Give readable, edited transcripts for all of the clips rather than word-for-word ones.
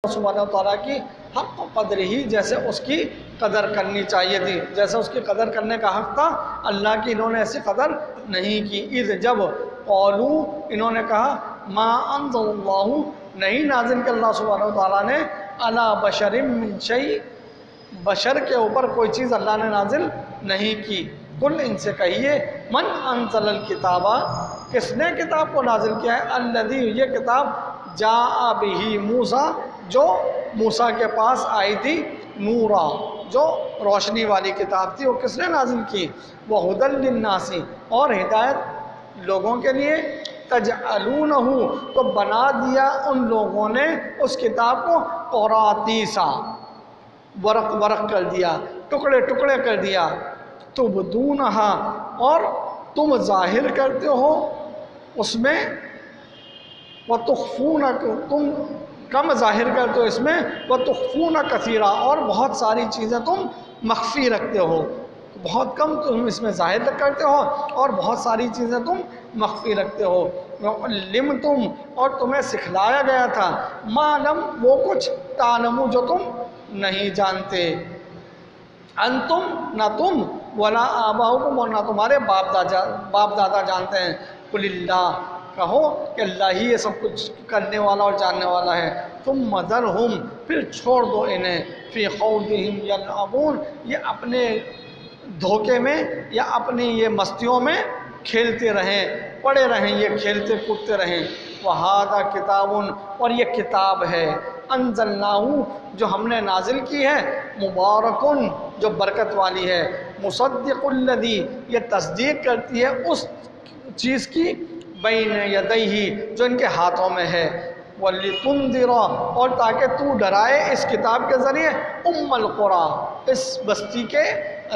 سبحانہ تعالیٰ کی حق قدر ہی، جیسے اس کی قدر کرنی چاہیے تھی، جیسے اس کی قدر کرنے کا حق تھا، اللہ کی انہوں نے ایسی قدر نہیں کی۔ اذ جب قالو انہوں نے کہا ما انزل اللہ نہیں نازل کہ اللہ سبحانہ تعالیٰ نے علی بشر من شیء بشر کے اوپر کوئی چیز اللہ نے نازل نہیں کی۔ قل ان سے کہیے من انزل الکتاب کس نے کتاب کو نازل کیا ہے، الذی یہ کتاب جاء بہ موسیٰ جو موسیٰ کے پاس آئی تھی، نورا جو روشنی والی کتاب تھی، وہ کس نے نازل کی، وہدی للناس اور ہدایت لوگوں کے لیے، تجعلونہ تو بنا دیا ان لوگوں نے اس کتاب کو قراطیسا ورق ورق کر دیا، ٹکڑے ٹکڑے کر دیا، تبدونہا اور تم ظاہر کرتے ہو اس میں، وتخفون تم کم ظاہر کرتے ہو اس میں، وتخفون کثیرا اور بہت ساری چیزیں تم مخفی رکھتے ہو، بہت کم تم اس میں ظاہر کرتے ہو اور بہت ساری چیزیں تم مخفی رکھتے ہو۔ وعلمتم اور تمہیں سکھلایا گیا تھا، ما لم وہ کچھ، تعلموا جو تم نہیں جانتے، انتم نہ تم، ولا آباؤکم اور نہ تمہارے باپ دادا جانتے ہیں۔ قل اللہ کہو کہ اللہ ہی یہ سب کچھ کرنے والا اور جاننے والا ہے۔ ثم ذرہم پھر چھوڑ دو انہیں، فی خوضہم یلعبون یہ اپنے دھوکے میں یا اپنی یہ مستیوں میں کھیلتے رہیں، پڑے رہیں، یہ کھیلتے کودتے رہیں۔ وہذا کتاب اور یہ کتاب ہے، انزلناہ جو ہم نے نازل کی ہے، مبارکن جو برکت والی ہے، مصدق الذی یہ تصدیق کرتی ہے اس چیز کی، بین یدیہ جو ان کے ہاتھوں میں ہے، وَلِتُنذِرَ اور تاکہ تو ڈرائے اس کتاب کے ذریعے ام القری اس بستی کے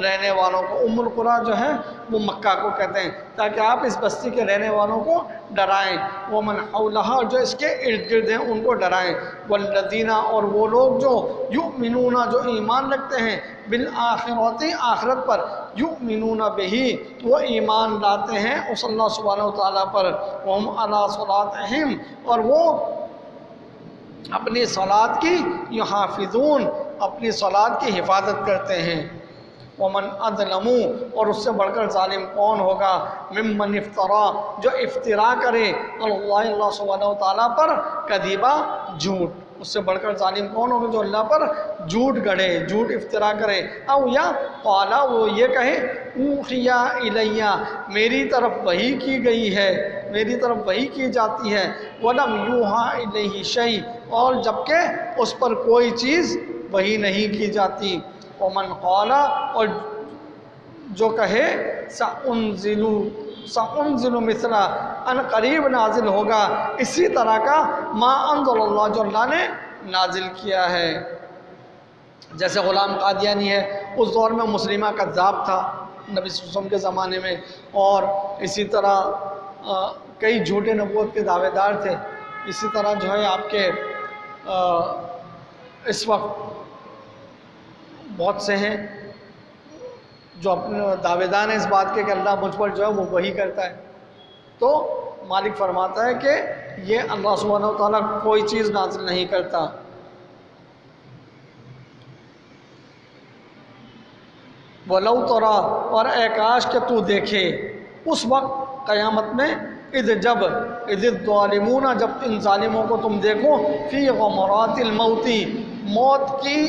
رہنے والوں کو، ام القری جو ہے وہ مکہ کو کہتے ہیں، تاکہ آپ اس بستی کے رہنے والوں کو ڈرائیں، وَمَنْ حَوْلَهَا جو اس کے ارد گرد ہیں ان کو ڈرائیں، وَالَّذِينَ اور وہ لوگ جو یؤمنون جو ایمان رکھتے ہیں، بالآخرۃ آخرت پر، یؤمنون بہ وہ ایمان لاتے ہیں اس اللہ سبحانہ وتعالیٰ پر، وَهُمْ عَلَىٰ صَلَاتِهِمْ اور وہ اپنی صلات کی یحافظون اپنی صلات کی حفاظت کرتے ہیں۔ ومن اظلم اور اس سے بڑھ کر ظالم کون ہوگا، ممن افترا جو افترا کرے اللہ سبحانہ وتعالیٰ پر کذبا جھوٹ، اس سے بڑھ کر ظالم کون ہوگا جو اللہ پر جھوٹ گڑھے، جھوٹ افترا کرے، او یا قالا وہ یہ کہے اوحی الیہ میری طرف وحی کی گئی ہے، میری طرف وحی کی جاتی ہے، ولم یوحی الیہ شیء اور جبکہ اس پر کوئی چیز وحی نہیں کی جاتی، ومن قال اور جو کہے سأنزل مثل ان قریب نازل ہوگا اسی طرح کا ما انزل اللہ جو اللہ نے نازل کیا ہے۔ جیسے غلام قادیانی ہے، اس دور میں مسلمہ کذاب تھا نبی صلی اللہ علیہ وسلم کے زمانے میں، اور اسی طرح کئی جھوٹے نبوت کے دعوے دار تھے، اسی طرح جو ہے آپ کے اس وقت بہت سے ہیں جو اپنے دعوے دار ہیں اس بات کے کہ اللہ مجھ پر جو ہے وہ وحی کرتا ہے، تو مالک فرماتا ہے کہ یہ اللہ سبحانہ وتعالیٰ کوئی چیز نازل نہیں کرتا۔ وَلَوْ تَرَىٰ اور اے کاش کہ تو دیکھے اس وقت قیامت میں، اذ الظالمون جب ان ظالموں کو تم دیکھو، فی غمرات الموت موت کی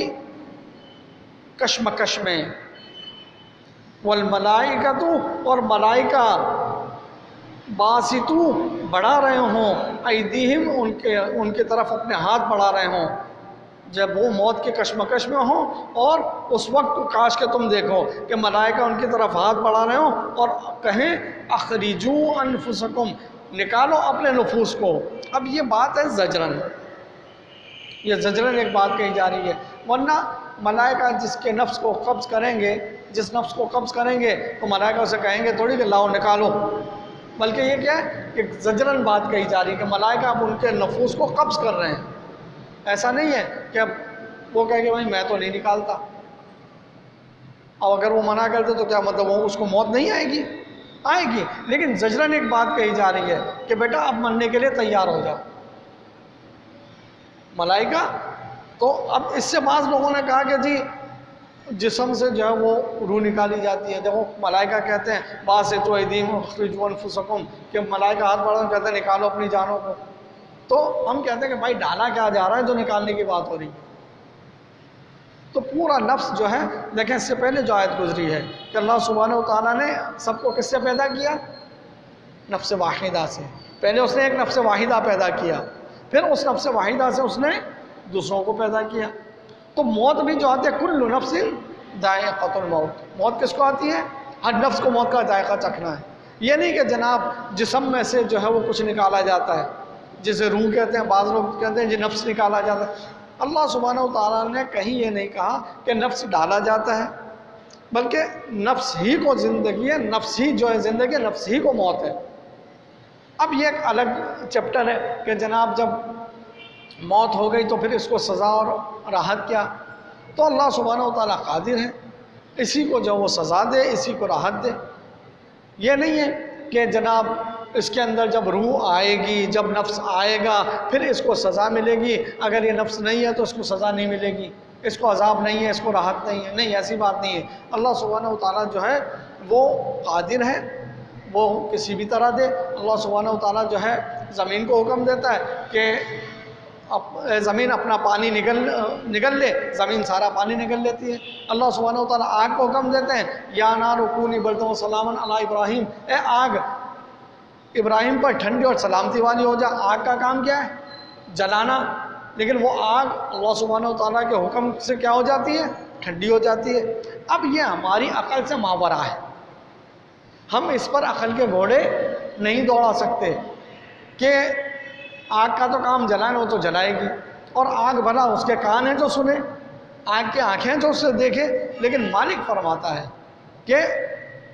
کشمکش میں، والملائکۃ اور ملائکہ باسطو بڑھا رہے ہوں، ایدیہم ان کے طرف اپنے ہاتھ بڑھا رہے ہوں، جب وہ موت کے کشمکش میں ہوں، اور اس وقت کاش کہ تم دیکھو کہ ملائکہ ان کی طرف ہاتھ بڑھا رہے ہوں اور کہیں اخرجوا انفسکم نکالو اپنے نفوس کو۔ اب یہ بات ہے زجرن، یہ زجرن ایک بات کہی جا رہی ہے، ورنہ ملائکہ جس کے نفس کو قبض کریں گے، جس نفس کو قبض کریں گے تو ملائکہ اسے کہیں گے تھوڑی کہ لاؤ نکالو، بلکہ یہ کیا ہے کہ زجرن بات کہی جا رہی ہے کہ ملائکہ اب ان کے نفوس کو قبض کر رہے ہیں، ایسا نہیں ہے کہ اب وہ کہے کہ بھائی میں تو نہیں نکالتا، اب اگر وہ منع کرتے تو کیا مطلب وہ اس کو موت نہیں آئے گی، آئے گی، لیکن زجرن ایک بات کہی جا رہی ہے کہ بیٹا اب مرنے کے لیے تیار ہو جاؤ، ملائکہ تو اب اس سے بعض لوگوں نے کہا کہ جی جسم سے جو ہے وہ روح نکالی جاتی ہے. جب وہ ملائکہ کہتے ہیں باسطوا ایدیکم اخرجوا انفسکم، کہ ملائکہ ہاتھ بڑھا کر کہتے ہیں نکالو اپنی جانوں کو، تو ہم کہتے ہیں کہ بھائی ڈالا کیا جا رہا ہے جو نکالنے کی بات ہو رہی ہے. تو پورا نفس جو ہے، دیکھیں اس سے پہلے جو آیت گزری ہے کہ اللہ سبحانہ و تعالیٰ نے سب کو کس سے پیدا کیا؟ نفس واحدہ سے. پہلے اس نے ایک نفس واحدہ پیدا کیا، پھر اس نفس واحدہ سے اس نے دوسروں کو پیدا کیا. تو موت بھی جو آتی ہے کل نفس ذائقۃ الموت، موت کس کو آتی ہے؟ ہر نفس کو موت کا ذائقہ چکھنا ہے. یہ نہیں کہ جناب جسم میں سے جو ہے وہ کچھ نکالا جاتا ہے، جسے روح کہتے ہیں، بعض لوگ کہتے ہیں جی نفس نکالا جاتا ہے. اللہ سبحانہ و تعالیٰ نے کہیں یہ نہیں کہا کہ نفس ڈالا جاتا ہے، بلکہ نفس ہی کو زندگی ہے، نفس ہی جو ہے زندگی ہے، نفس ہی کو موت ہے. اب یہ ایک الگ چیپٹر ہے کہ جناب جب موت ہو گئی تو پھر اس کو سزا اور راحت کیا. تو اللہ سبحانہ و تعالیٰ قادر ہے اسی کو جو وہ سزا دے، اسی کو راحت دے. یہ نہیں ہے کہ جناب اس کے اندر جب روح آئے گی، جب نفس آئے گا پھر اس کو سزا ملے گی، اگر یہ نفس نہیں ہے تو اس کو سزا نہیں ملے گی، اس کو عذاب نہیں ہے، اس کو راحت نہیں ہے. نہیں، ایسی بات نہیں ہے. اللہ سبحانہ و تعالیٰ جو ہے وہ قادر ہے، وہ کسی بھی طرح دے. اللہ سبحانہ و تعالیٰ جو ہے زمین کو حکم دیتا ہے کہ زمین اپنا پانی نگل لے، زمین سارا پانی نگل لیتی ہے. اللہ سبحانہ و تعالیٰ آگ کو حکم دیتے ہیں یا نار کونی بردن و سلاما علی ابراہیم، اے آگ ابراہیم پر ٹھنڈی اور سلامتی والی ہو جا. آگ کا کام کیا ہے؟ جلانا. لیکن وہ آگ اللہ سبحانہ و تعالیٰ کے حکم سے کیا ہو جاتی ہے؟ ٹھنڈی ہو جاتی ہے. اب یہ ہماری عقل سے ماورا ہے، ہم اس پر عقل کے گھوڑے نہیں دوڑا سکتے کہ آگ کا تو کام جلانا، وہ تو جلائے گی، اور آگ بھلا اس کے کان ہیں جو سنے، آگ کی آنکھیں جو اسے دیکھے. لیکن مالک فرماتا ہے کہ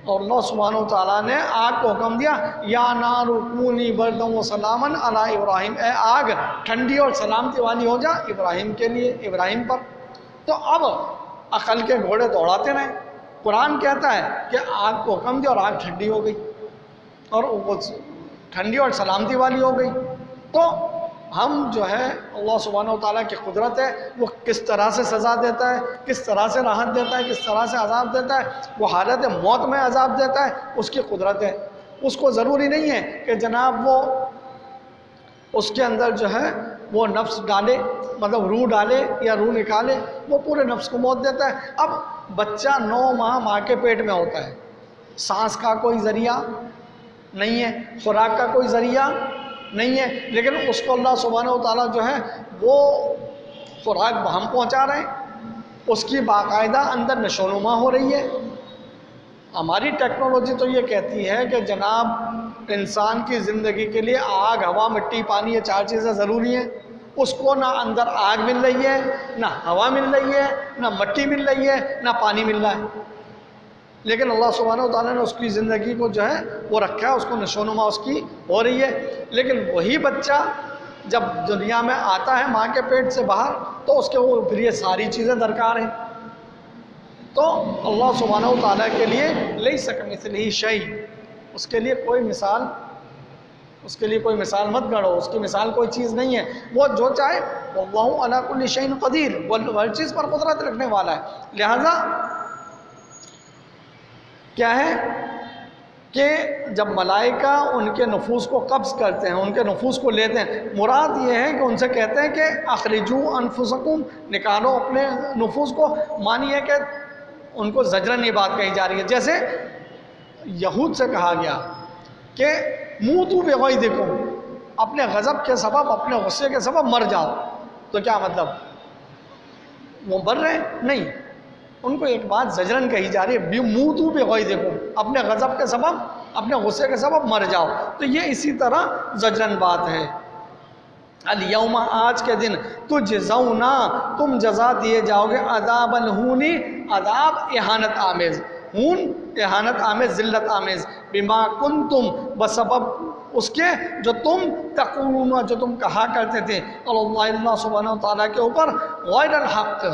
اور اللہ سبحانہ و تعالیٰ نے آگ کو حکم دیا یا نار کونی بردن و سلاما علی ابراہیم، اے آگ ٹھنڈی اور سلامتی والی ہو جا ابراہیم کے لیے، ابراہیم پر. تو اب عقل کے گھوڑے دوڑاتے رہیں. قرآن کہتا ہے کہ آگ کو حکم دیا اور آگ ٹھنڈی ہو گئی، اور وہ ٹھنڈی اور سلامتی والی ہو گئی. تو ہم جو ہے اللہ سبحانہ و تعالیٰ کی قدرت ہے، وہ کس طرح سے سزا دیتا ہے، کس طرح سے راحت دیتا ہے، کس طرح سے عذاب دیتا ہے، وہ حالت موت میں عذاب دیتا ہے، اس کی قدرت ہے. اس کو ضروری نہیں ہے کہ جناب وہ اس کے اندر جو ہے وہ نفس ڈالے، مطلب روح ڈالے یا روح نکالے، وہ پورے نفس کو موت دیتا ہے. اب بچہ 9 ماہ ماں کے پیٹ میں ہوتا ہے، سانس کا کوئی ذریعہ نہیں ہے، خوراک کا کوئی ذریعہ نہیں ہے، لیکن اس کو اللہ سبحانہ و تعالیٰ جو ہے وہ خوراک ہم پہنچا رہے ہیں، اس کی باقاعدہ اندر نشو و نما ہو رہی ہے. ہماری ٹیکنالوجی تو یہ کہتی ہے کہ جناب انسان کی زندگی کے لیے آگ، ہوا، مٹی، پانی، یہ 4 چیزیں ضروری ہیں. اس کو نہ اندر آگ مل رہی ہے، نہ ہوا مل رہی ہے، نہ مٹی مل رہی ہے، نہ پانی مل رہا ہے. لیکن اللہ سبحانہ و تعالیٰ نے اس کی زندگی کو جو ہے وہ رکھا ہے، اس کو نشو و نما اس کی ہو رہی ہے. لیکن وہی بچہ جب دنیا میں آتا ہے ماں کے پیٹ سے باہر تو اس کے وہ پھر یہ ساری چیزیں درکار ہیں. تو اللہ سبحانہ و تعالیٰ کے لیے لیس کمثلہ شیء، اس کے لیے کوئی مثال مت گڑھو، اس کی مثال کوئی چیز نہیں ہے. وہ جو چاہے واللہ علی کل شیء قدیر، وہ ہر چیز پر قدرت رکھنے والا ہے. لہذا کیا ہے کہ جب ملائکہ ان کے نفوس کو قبض کرتے ہیں، ان کے نفوس کو لیتے ہیں، مراد یہ ہے کہ ان سے کہتے ہیں کہ اخرجوا انفسکم، نکالو اپنے نفوس کو. معنی ہے کہ ان کو زجرن یہ بات کہی جا رہی ہے. جیسے یہود سے کہا گیا کہ موتوا بغیظکم، اپنے غضب کے سبب، اپنے غصے کے سبب مر جاؤ. تو کیا مطلب وہ مر رہے ہیں؟ نہیں، ان کو ایک بات زجرن کہی جا رہی ہے، موتوا بغیظکم، اپنے غضب کے سبب، اپنے غصے کے سبب مر جاؤ. تو یہ اسی طرح زجرن بات ہے. الیوم، آج کے دن، تجزونا، تم جزا دیے جاؤ گے، عذاب الہون، عذاب اہانت آمیز، ہون اہانت آمیز، ذلت آمیز، بما کنتم، بسبب اس کے جو تم تقولون، جو تم کہا کرتے تھے، اللہ سبحانہ و تعالیٰ کے اوپر، غیر الحق،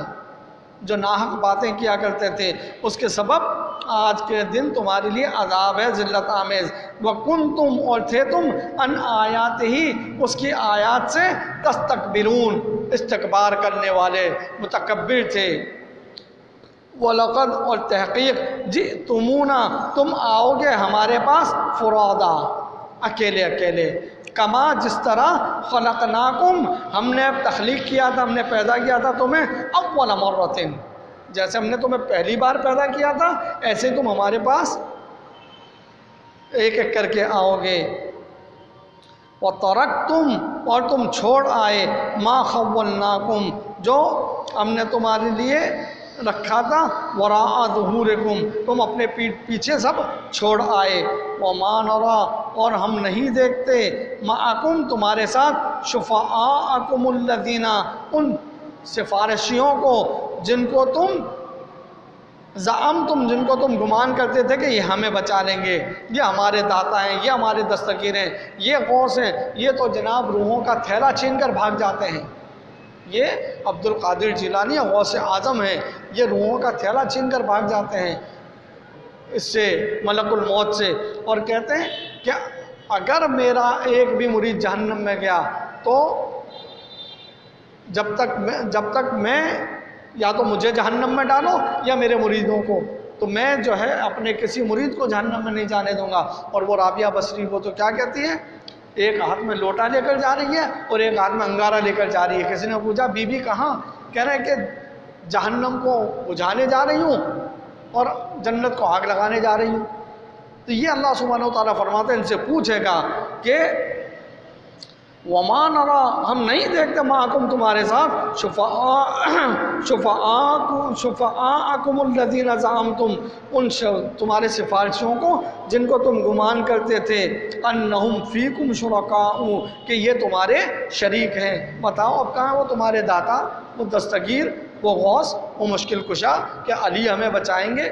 جو ناحق باتیں کیا کرتے تھے، اس کے سبب آج کے دن تمہارے لیے عذاب ہے ذلت آمیز. وَكُنْتُمْ، اور تھے تم، ان آیات ہی، اس کی آیات سے، تستکبرون، استکبار کرنے والے متکبر تھے۔ وَلَقَدْ اور تحقیق جِئْتُمُونَا تم آؤ گے ہمارے پاس فرادا اکیلے اکیلے، کما جس طرح خلقناکم ہم نے تخلیق کیا تھا، ہم نے پیدا کیا تھا تمہیں اول مرتين، جیسے ہم نے تمہیں پہلی بار پیدا کیا تھا ایسے تم ہمارے پاس ایک ایک کر کے آؤ گے۔ وَتَرَكْتُمْ اور تم چھوڑ آئے مَا خَوَّلْنَاكُمْ جو ہم نے تمہارے لیے رکھا تھا، وَرَاءَ ظُهُورِكُمْ تم اپنے پیچھے سب چھوڑ آئے۔ وَمَا نَرَىٰ اور ہم نہیں دیکھتے مَعَكُمْ تمہارے ساتھ شُفَعَاءَكُمُ الَّذِينَ ان سفارشیوں کو جن کو تم زعمتم جن کو تم گمان کرتے تھے کہ یہ ہمیں بچا لیں گے، یہ ہمارے داتا ہیں، یہ ہمارے دستگیر ہیں، یہ غوث ہیں، یہ تو جناب روحوں کا تھیلا چھین کر بھاگ جاتے ہیں، یہ عبد القادر جیلانی غوث اعظم ہیں، یہ روحوں کا تھیلا چھین کر بھاگ جاتے ہیں اس سے ملک الموت سے، اور کہتے ہیں کہ اگر میرا ایک بھی مرید جہنم میں گیا تو جب تک میں یا تو مجھے جہنم میں ڈالو یا میرے مریدوں کو، تو میں جو ہے اپنے کسی مرید کو جہنم میں نہیں جانے دوں گا۔ اور وہ رابعہ بصری وہ تو کیا کہتی ہے، ایک ہاتھ میں لوٹا لے کر جا رہی ہے اور ایک ہاتھ میں انگارہ لے کر جا رہی ہے۔ کسی نے پوچھا بی بی کہاں، کہہ رہے کہ جہنم کو بجھانے جا رہی ہوں اور جنت کو آگ لگانے جا رہی ہوں۔ تو یہ اللہ سبحانہ و تعالیٰ فرماتے ہیں ان سے پوچھے گا کہ وَمَا نَرَىٰ ہم نہیں دیکھتے مَعَكُمْ تمہارے ساتھ شُفَعَاءَكُمُ الَّذِينَ زَعَمْتُمْ ان تمہارے سفارشیوں کو جن کو تم گمان کرتے تھے أَنَّهُمْ فِيكُمْ شُرَكَاءُ کہ یہ تمہارے شریک ہیں۔ بتاؤ اب کہاں وہ تمہارے داتا، وہ دستگیر، وہ غوث، وہ مشکل کشا، کہ علی ہمیں بچائیں گے،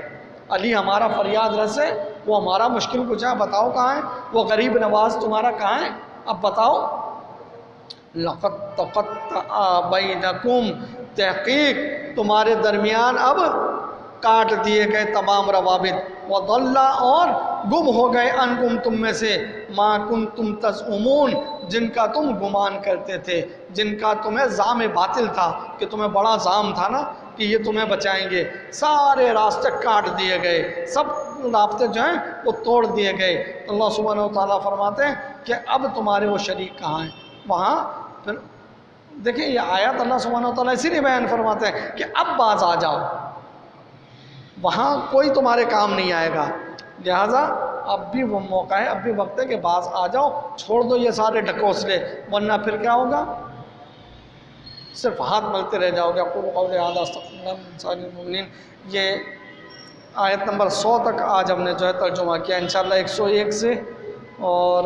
علی ہمارا فریاد رس ہے، وہ ہمارا مشکل کشا، بتاؤ کہاں ہے، وہ غریب نواز تمہارا کہاں ہے، اب بتاؤ۔ لَقَدْ تَقَطَّعَ بَيْنَكُمْ تحقیق تمہارے درمیان اب کاٹ دیے گئے تمام روابط، وَضَلَّ اور گم ہو گئے عَنْكُمْ تم میں سے مَا كُنْتُمْ تَزْعُمُونَ جن کا تم گمان کرتے تھے، جن کا تمہیں زعم باطل تھا، کہ تمہیں بڑا زعم تھا نا کہ یہ تمہیں بچائیں گے، سارے راستے کاٹ دیے گئے، سب رابطے جو ہیں وہ توڑ دیے گئے۔ اللہ سبحانہ و تعالیٰ فرماتے ہیں کہ اب تمہارے وہ شریک کہاں ہیں۔ وہاں پھر دیکھیں یہ آیات اللہ سبحانہ و تعالیٰ اسی لیے بیان فرماتے ہیں کہ اب باز آ جاؤ، وہاں کوئی تمہارے کام نہیں آئے گا، لہٰذا اب بھی وہ موقع ہے، اب بھی وقت ہے کہ باز آ جاؤ، چھوڑ دو یہ سارے ڈھکوسلے، ورنہ پھر کیا ہوگا، صرف ہاتھ ملتے رہ جاؤ گے۔ اقول قولی ھذا استغفر اللہ من سائر المؤمنین۔ یہ آیت نمبر 100 تک آج ہم نے جو ہے ترجمہ کیا، انشاءاللہ 101 سے اور